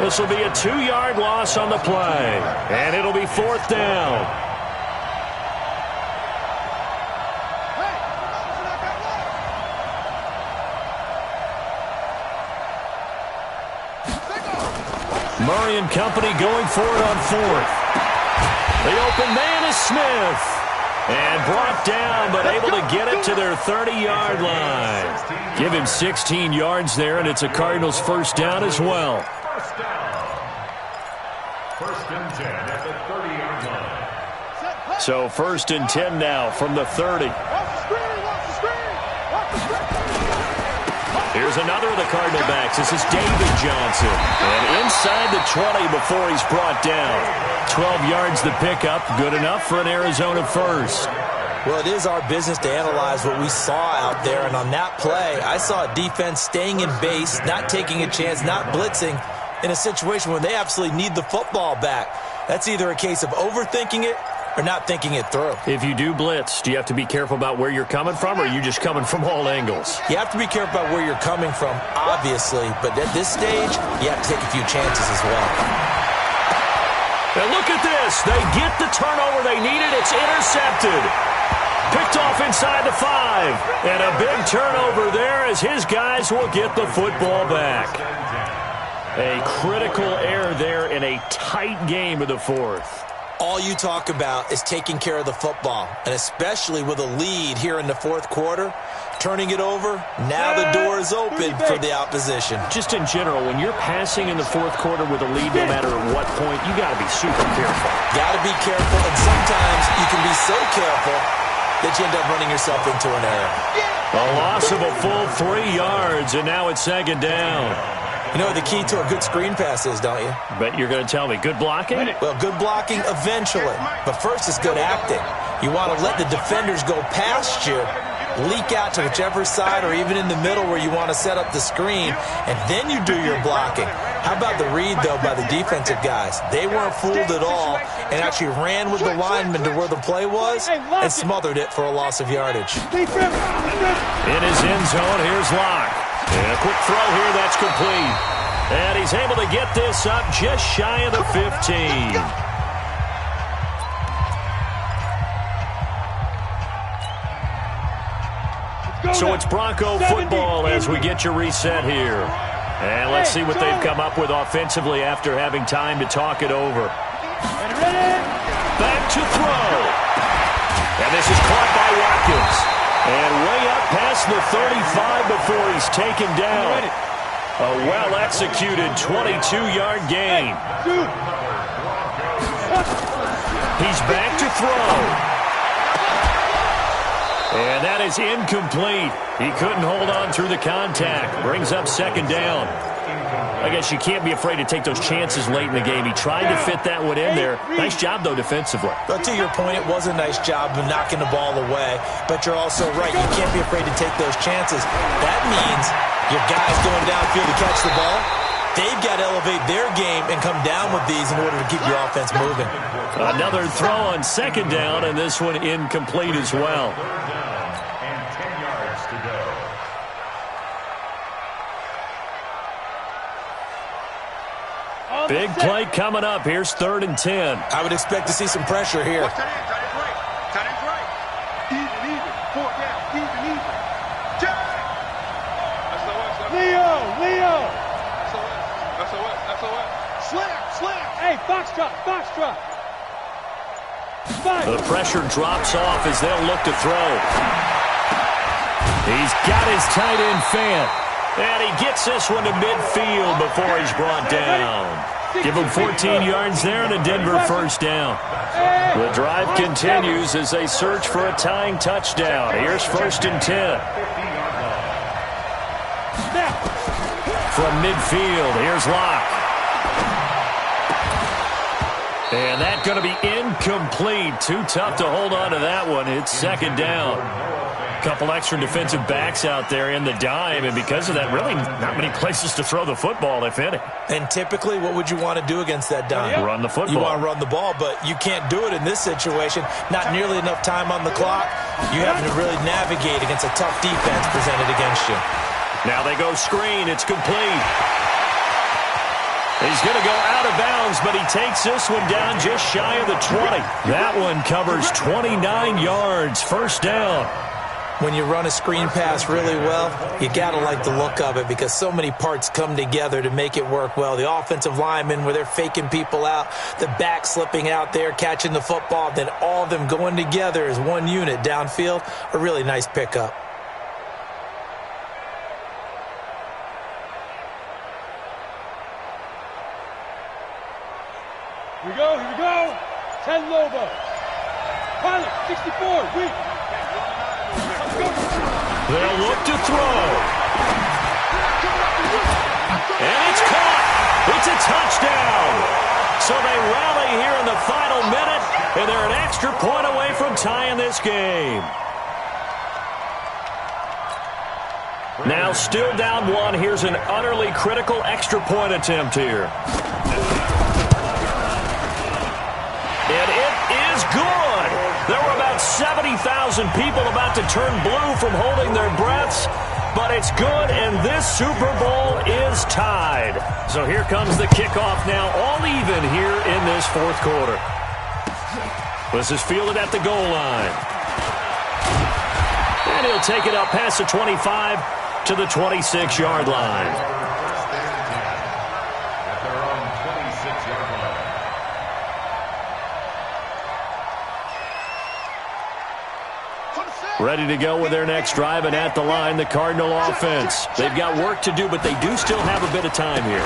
This will be a 2-yard loss on the play, and it'll be 4th down. Murray and company going for it on 4th. The open man is Smith. And brought down, but able to get it to their 30-yard line. Give him 16 yards there, and it's a Cardinals 1st down as well. 1st down. 1st and 10 at the 30-yard line. So 1st and 10 now from the 30. Here's another of the Cardinal backs. This is David Johnson. And inside the 20 before he's brought down. 12 yards the pickup. Good enough for an Arizona 1st. Well, it is our business to analyze what we saw out there. And on that play, I saw a defense staying in base, not taking a chance, not blitzing in a situation where they absolutely need the football back. That's either a case of overthinking it or not thinking it through. If you do blitz, do you have to be careful about where you're coming from, or are you just coming from all angles? You have to be careful about where you're coming from, obviously, but at this stage, you have to take a few chances as well. And look at this. They get the turnover they needed. It's intercepted. Picked off inside the 5. And a big turnover there as his guys will get the football back. A critical error there in a tight game of the 4th. All you talk about is taking care of the football, and especially with a lead here in the 4th quarter, turning it over, now the door is open for the opposition. Just in general, when you're passing in the 4th quarter with a lead, no matter at what point, you got to be super careful. Got to be careful, and sometimes you can be so careful that you end up running yourself into an error. A loss of a full 3 yards, and now it's 2nd down. You know what the key to a good screen pass is, don't you? Bet you're going to tell me. Good blocking? Well, good blocking eventually. But first is good acting. You want to let the defenders go past you, leak out to whichever side or even in the middle where you want to set up the screen, and then you do your blocking. How about the read, though, by the defensive guys? They weren't fooled at all and actually ran with the lineman to where the play was and smothered it for a loss of yardage. In his end zone, here's Locke. And a quick throw here, that's complete. And he's able to get this up just shy of the 15. So it's Bronco football as we get you reset here. And let's see what they've come up with offensively after having time to talk it over. Back to throw. And way up past the 35 before he's taken down. A well-executed 22-yard gain. He's back to throw. And that is incomplete. He couldn't hold on through the contact. Brings up second down. I guess you can't be afraid to take those chances late in the game. He tried to fit that one in there. Nice job, though, defensively. But to your point, it was a nice job of knocking the ball away. But you're also right. You can't be afraid to take those chances. That means your guys going downfield to catch the ball, they've got to elevate their game and come down with these in order to keep your offense moving. Another throw on second down, and this one incomplete as well. And 10 yards to go. Big play coming up. Here's 3rd and 10. I would expect to see some pressure here. Tight end's right. Tight end's right. Even. 4 down. Even. Jack! SOS. Leo! SOS. Slam! Hey, foxtrot! The pressure drops off as they'll look to throw. He's got his tight end fan. And he gets this one to midfield before he's brought down. Give him 14 yards there and a Denver first down. The drive continues as they search for a tying touchdown. Here's 1st and 10. From midfield, here's Locke. And that's going to be incomplete. Too tough to hold on to that one. It's second down. Couple extra defensive backs out there in the dime, and because of that, really not many places to throw the football, if any. And typically, what would you want to do against that dime? Run the football. You want to run the ball, but you can't do it in this situation. Not nearly enough time on the clock. You have to really navigate against a tough defense presented against you. Now they go screen. It's complete. He's going to go out of bounds, but he takes this one down just shy of the 20. That one covers 29 yards. First down. When you run a screen pass really well, you got to like the look of it because so many parts come together to make it work well. The offensive linemen, where they're faking people out, the back slipping out there, catching the football, then all of them going together as one unit downfield, a really nice pickup. Here we go. 10 Lobo. Pilot, 64, weak. They'll look to throw. And it's caught. It's a touchdown. So they rally here in the final minute, and they're an extra point away from tying this game. Now still down one. Here's an utterly critical extra point attempt here. And it is good. There were about 70,000 people about to turn blue from holding their breaths, but it's good, and this Super Bowl is tied. So here comes the kickoff now, all even here in this fourth quarter. This is fielded at the goal line. And he'll take it up past the 25 to the 26-yard line. Ready to go with their next drive, and at the line, the Cardinal offense. They've got work to do, but they do still have a bit of time here.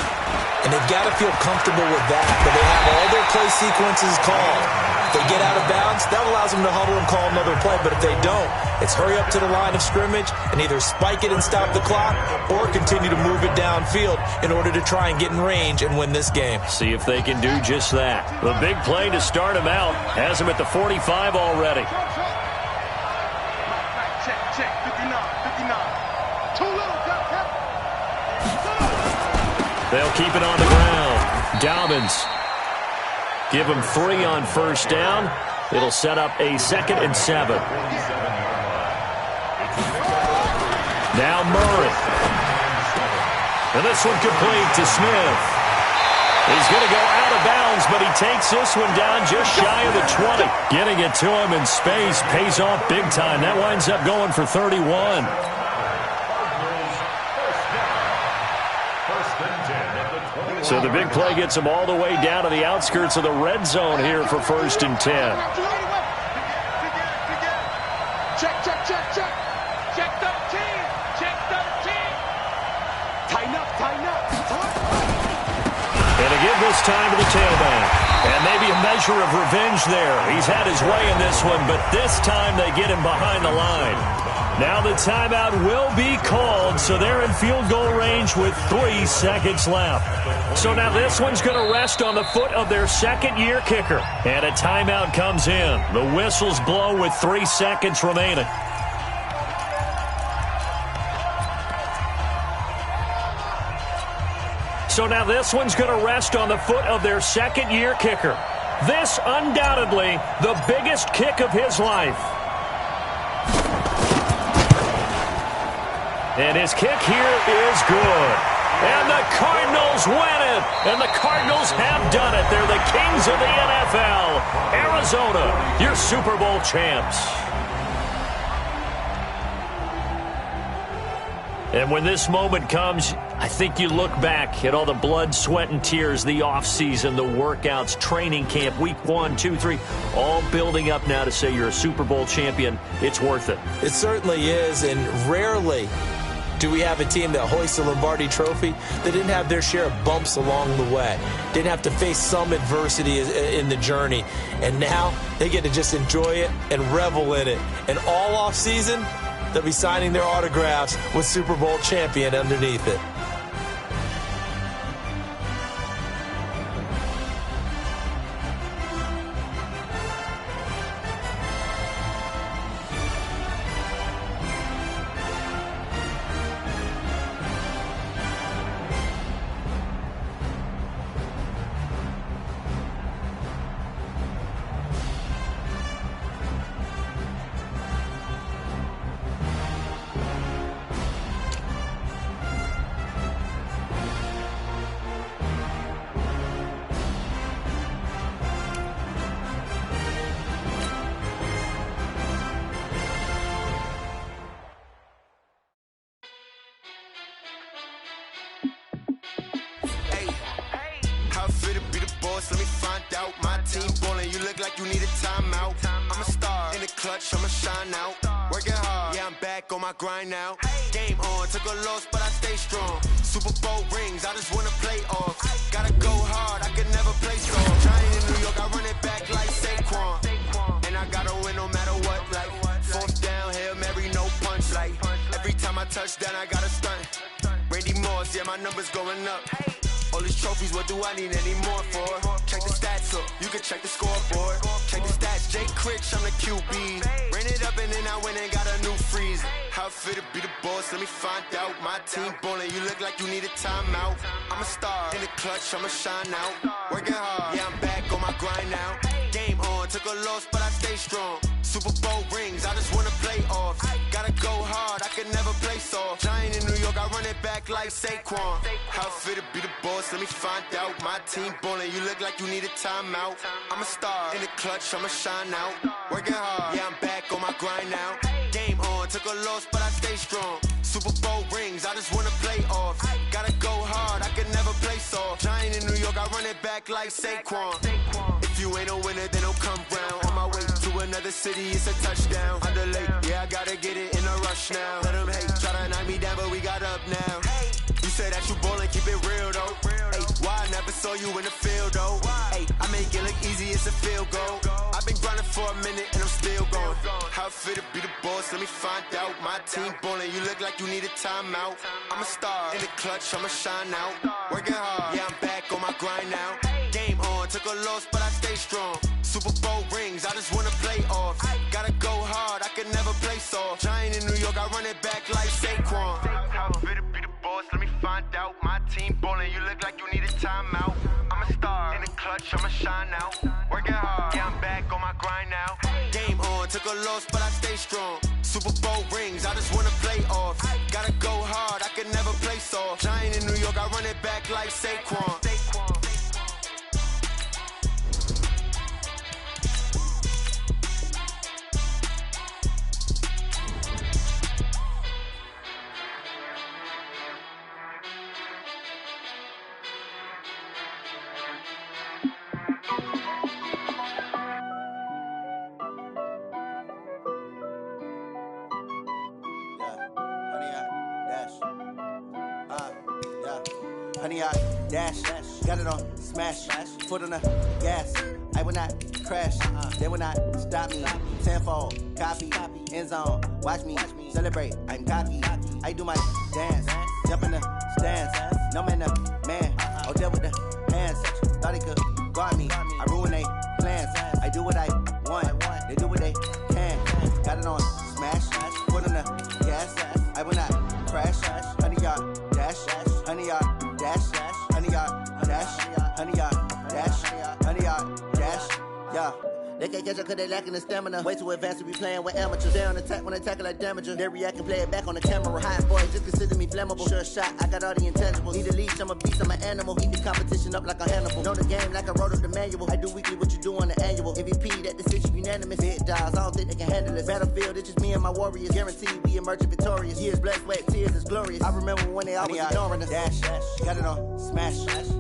And they've got to feel comfortable with that, but they have all their play sequences called. If they get out of bounds, that allows them to huddle and call another play, but if they don't, it's hurry up to the line of scrimmage and either spike it and stop the clock or continue to move it downfield in order to try and get in range and win this game. See if they can do just that. The big play to start him out has him at the 45 already. Check, 59. Too little, They'll keep it on the ground. Dobbins. Give him 3 on first down. It'll set up a 2nd and 7. Now Murray. And this one complete to Smith. He's going to go out of bounds, but he takes this one down just shy of the 20. Getting it to him in space pays off big time. That winds up going for 31. So the big play gets him all the way down to the outskirts of the red zone here for 1st and 10. Check. this time to the tailback. And maybe a measure of revenge there. He's had his way in this one, but this time they get him behind the line. Now the timeout will be called, so they're in field goal range with 3 seconds left. So now this one's going to rest on the foot of their second-year kicker. And a timeout comes in. The whistles blow with 3 seconds remaining. So now this one's going to rest on the foot of their second-year kicker. This, undoubtedly, the biggest kick of his life. And his kick here is good. And the Cardinals win it. And the Cardinals have done it. They're the kings of the NFL. Arizona, your Super Bowl champs. And when this moment comes, I think you look back at all the blood, sweat, and tears, the offseason, the workouts, training camp, week 1, 2, 3, all building up now to say you're a Super Bowl champion. It's worth it. It certainly is, and rarely do we have a team that hoists the Lombardi Trophy that didn't have their share of bumps along the way, didn't have to face some adversity in the journey, and now they get to just enjoy it and revel in it. And all offseason, they'll be signing their autographs with Super Bowl champion underneath it. Let me find out. My team ballin', you look like you need a timeout. I'm a star in the clutch, I'ma shine out. Working hard, yeah, I'm back on my grind now. Game on, took a loss, but I stay strong. Super Bowl rings, I just wanna play off. Gotta go hard, I could never play soft. Giant in New York, I run it back like Saquon. And I gotta win no matter what, like 4th down, Hail Mary, no punch. Like every time I touch down, I gotta stunt. Randy Moss, yeah, my numbers going up. All these trophies, what do I need any more for? Check the stats up, you can check the scoreboard. Check the stats, Jake Critch, I'm the QB. Ran it up and then I went and got a new freeze. How it feel to be the boss, let me find out. My team ballin', you look like you need a timeout. I'm a star in the clutch, I'ma shine out. Working hard, yeah, I'm back on my grind now. Game on, took a loss, but I stay strong. Super Bowl rings, I just wanna play off. Gotta go hard, I could never play soft. Giant in New York, I run it back like Saquon. How it feel to be the boss, let me find out. My team ballin', you look like you need a timeout. I'm a star in the clutch, I'ma shine out. Working hard, yeah, I'm back on my grind now. Game on, took a loss, but I stay strong. Super Bowl rings, I just wanna play off. Gotta go hard, I could never play soft. Giant in New York, I run it back like Saquon. If you ain't a winner, then don't come round. On my way to another city, it's a touchdown. Underlay, yeah, I gotta get it in a rush now. Let them hate, try to knock me down, but we got up now. You say that you ballin', keep it real though. Hey, why I never saw you in the field though? Hey, I make it look easy, it's a field goal. I've been grinding for a minute and I'm still going. How it feel to be the boss, let me find out. My team ballin', you look like you need a timeout. I'm a star in the clutch, I'ma shine out. Working hard, yeah, I'm back on my grind now. Game on, took a loss, but I stay strong. Super Bowl rings, I just wanna play off. Gotta go hard, I could never play soft. Giant in New York, I run it back like Saquon. How it feel to be the boss, let me find out. My team ballin', you look like you need a timeout. I'm a star in the clutch, I'ma shine out. Working hard, yeah, I'm back on my grind now. Game on, took a loss, but I stay strong. Super Bowl rings, I just wanna play off. Gotta go hard, I could never play soft. Giant in New York, I run it back like Saquon. Honey, I dash. got it on smash, foot on the gas. I will not crash, they will not stop me. Tenfold, copy, end zone, watch me celebrate. I'm cocky, I do my dance, jump in the stands. No man, man, oh deal with the hands. Thought he could guard me, I ruin they plans. I do what I want, they do what they can. Got it on smash, foot on the gas. I will not crash, 100-yard dash, 100-yard dash, 100-yard dash, 100-yard dash, 100-yard dash, yeah. They can't catch up cause they lacking the stamina. Way too advanced to be playing with amateurs. They on attack when they tackle like damager. They react and play it back on the camera. Hot boy, just consider me flammable. Sure shot, I got all the intangibles. Need a leash, I'm a beast, I'm an animal. Eat the competition up like a Hannibal. Know the game like I wrote up the manual. I do weekly what you do on the annual. MVP, that decision unanimous. Big dials, I don't think they can handle this. Battlefield, it's just me and my warriors. Guaranteed we emerging victorious. Years, blood, sweat, tears, it's glorious. I remember when they always ignoring us. Dash, got it on smash,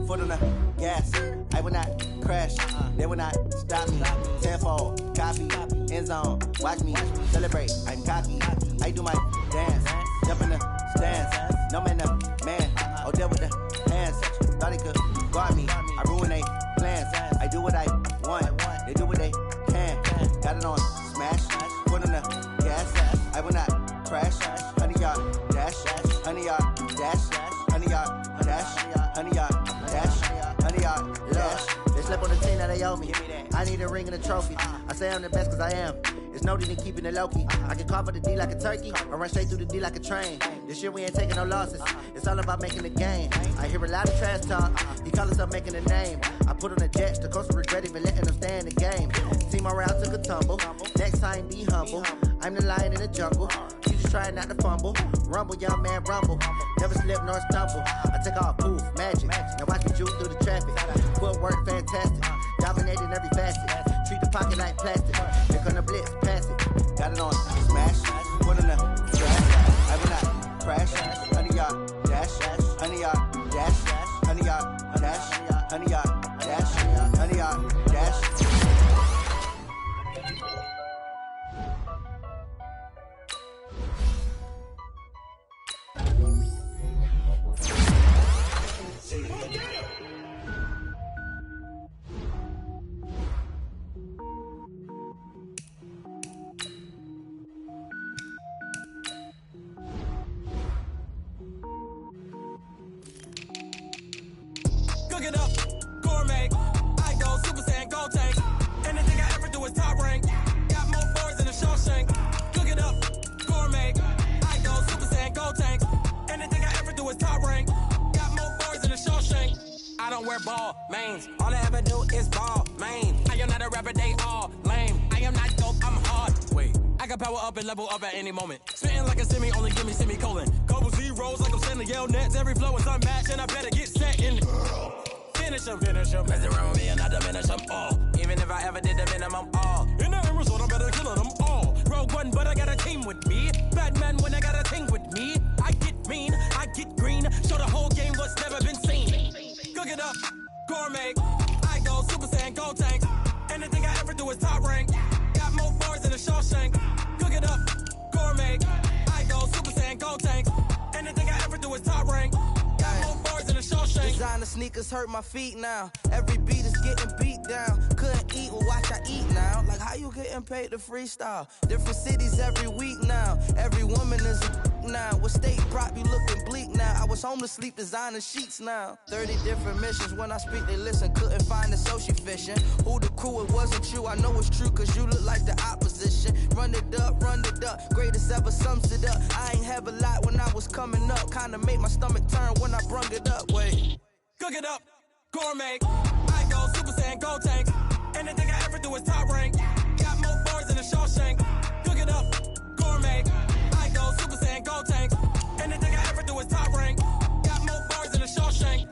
foot on the gas. I will not crash, they will not stop me. Tenfold, copy, end zone, watch me celebrate. I'm cocky, I do my dance, jump in the stands. No man, man, oh deal with the hands. Thought he could guard me, I ruin they plans. I do what I want, they do what they can. Got it on smash, foot on the gas. I will not crash, 100-yard dash, 100-yard dash, 100-yard dash, 100-yard dash, 100-yard dash. They slept on the team that they owe me. I need a ring and a trophy. I say I'm the best cause I am. It's no need in keeping it low-key. I can carve up the D like a turkey or run straight through the D like a train. This year we ain't taking no losses. It's all about making the game. I hear a lot of trash talk. He call himself making a name. I put on the Jets. The coach will regret even letting them stay in the game. Team morale took a tumble. Next time be humble. I'm the lion in the jungle. You just trying not to fumble. Rumble, young man, rumble. Never slip nor stumble. I take off, poof, magic. Now watch me juke through the traffic. Footwork fantastic. Dominating every facet. Treat the pocket like plastic. Here come the blitz, pass it. Got it on smash. Foot in the grass. I will not crash. 100-yard dash. 100-yard dash. 100-yard dash. 100-yard dash. 100-yard dash. Cook it up, gourmet. I go Super Saiyan, gold tank. Anything I ever do is top rank. Got more boards than a Shawshank. Cook it up, gourmet. I go Super Saiyan, gold tank. Anything I ever do is top rank. Got more boards than a Shawshank. I don't wear ball mains. All I ever do is ball main. I am not a rapper, they all lame. I am not dope, I'm hard. Wait, I can power up and level up at any moment. Spitting like a semi, only give me semicolon. Couple zeros like I'm sending yell nets. Every flow is unmatched and I better get set in. Finish them. Mess around with me and I diminish them all. Even if I ever did the minimum all. In the end result, I better kill them all. Rogue One, but I got a team with me. Batman when I got a team with me. I get mean, I get green. Show the whole game what's never been seen. Cook it up, gourmet. I go Super Saiyan, gold tank. Anything I ever do is top rank. Got more bars than a Shawshank. Cook it up, gourmet. I go Super Saiyan, gold tank. Anything I ever do is top rank. Got more bars than a Shawshank. Designer sneakers hurt my feet now. Every beat is getting beat down. Couldn't eat, well watch I eat now. Like how you getting paid to freestyle? Different cities every week now. Every woman is a now. What state brought me looking bleak now? I was homeless, sleep designer sheets now. 30 different missions. When I speak, they listen. Couldn't find the social fishing. Who the crew? It wasn't you. I know it's true, cause you look like the opposition. Run it up. Greatest ever sums it up. I ain't have a lot when I was coming up. Kinda made my stomach turn when I brung it up. Wait. Cook it up, gourmet. I go Super Saiyan, gold tank. Anything I ever do is top rank. Got more bars than a Shawshank. Cook it up, gourmet. I go Super Saiyan, gold tank. Anything I ever do is top rank. Got more bars than a Shawshank.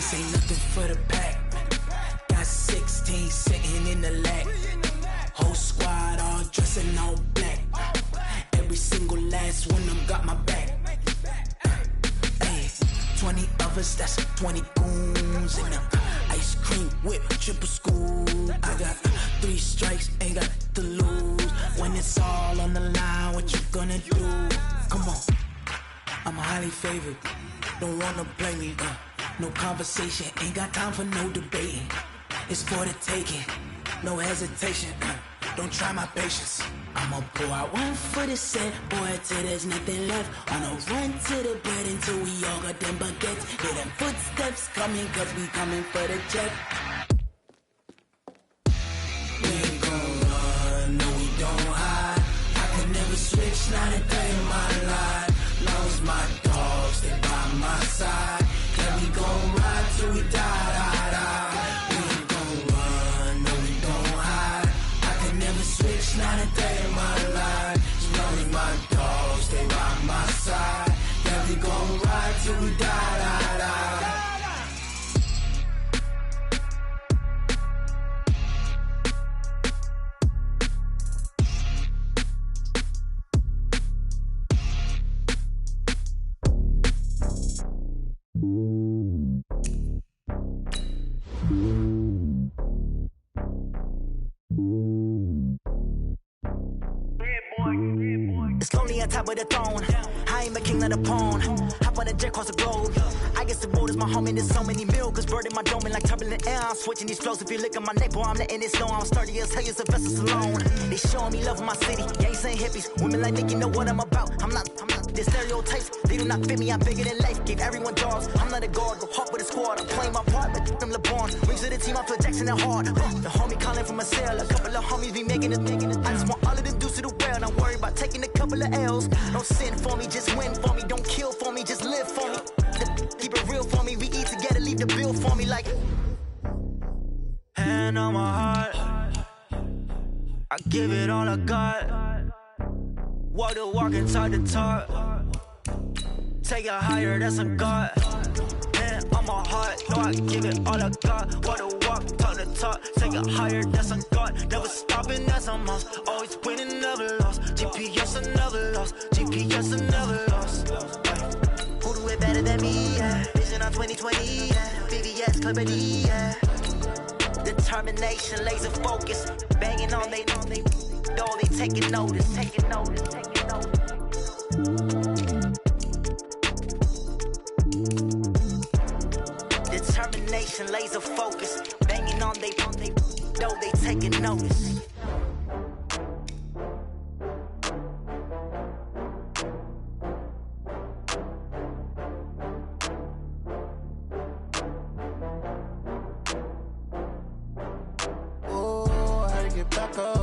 this ain't nothing for the pack. Got 16 sitting in the lag. Whole squad all dressing all black. Every single last one of them got my back. 20 of us, that's 20 goons in them. Ice cream whip, triple school. I got 3 strikes, ain't got to lose. When it's all on the line, what you gonna do? Come on, I'm highly favored. Don't wanna play me, no conversation, ain't got time for no debating. It's for the taking, no hesitation. Don't try my patience. I'ma pull out one for the set, boy, till there's nothing left. On a run to the bread until we all got them baguettes. Hear them footsteps coming, cause we coming for the jet. We ain't gon' run, no we don't hide. I could never switch, not a day in my life. Long as my dogs, they by my side. Yeah, we gon' ride till we die. We ain't gon' run, no we don't hide. I could never switch, not a day in my life. As long as my dogs, they by my side. Yeah, we gon' ride till we die. It's lonely on top of the throne. I ain't a king of the pawn. Hop on a jet across the globe. I guess the world is my home and there's so many milkers birding my dome and like turbulent air. I'm switching these flows. If you look at my neck, boy, I'm letting it snow. I'm sturdy as hell, it's a vessel alone. They showing me love in my city. Yeah, ain't saying hippies. Women like Nick, you know what I'm about. I'm not the stereotypes. They do not fit me. I'm bigger than life. Gave everyone dogs. I'm not a guard. Go hop with a squad. I'm playing my part, but them LeBron. Rings to the team. I feel Jackson and hard. The homie calling from a cell. A couple of homies be making it. I just want all of them dudes to the well. Don't worry about taking a couple of L's. Don't sin for me, just win for me. Don't kill for me, just live for me. Keep it real for me. We eat together, leave the bill for me like. Hand on my heart, I give it all I got. Walk the walk and talk the talk. Take it higher, that's a God. Hand on my heart, know I give it all I got. Walk the walk, talk the talk. Take it higher, that's a God. Never stopping, that's a must. Always winning, never lost. GPS, I never lost. GPS, I never lost. Who do it better than me? Yeah. Vision on 2020. Yeah. VVS, Clippity. Yeah. Determination, laser focus. Banging on they door, they taking notice. Taking notice. Taking notice. Determination, laser focus. Banging on they door, they taking notice. Back up.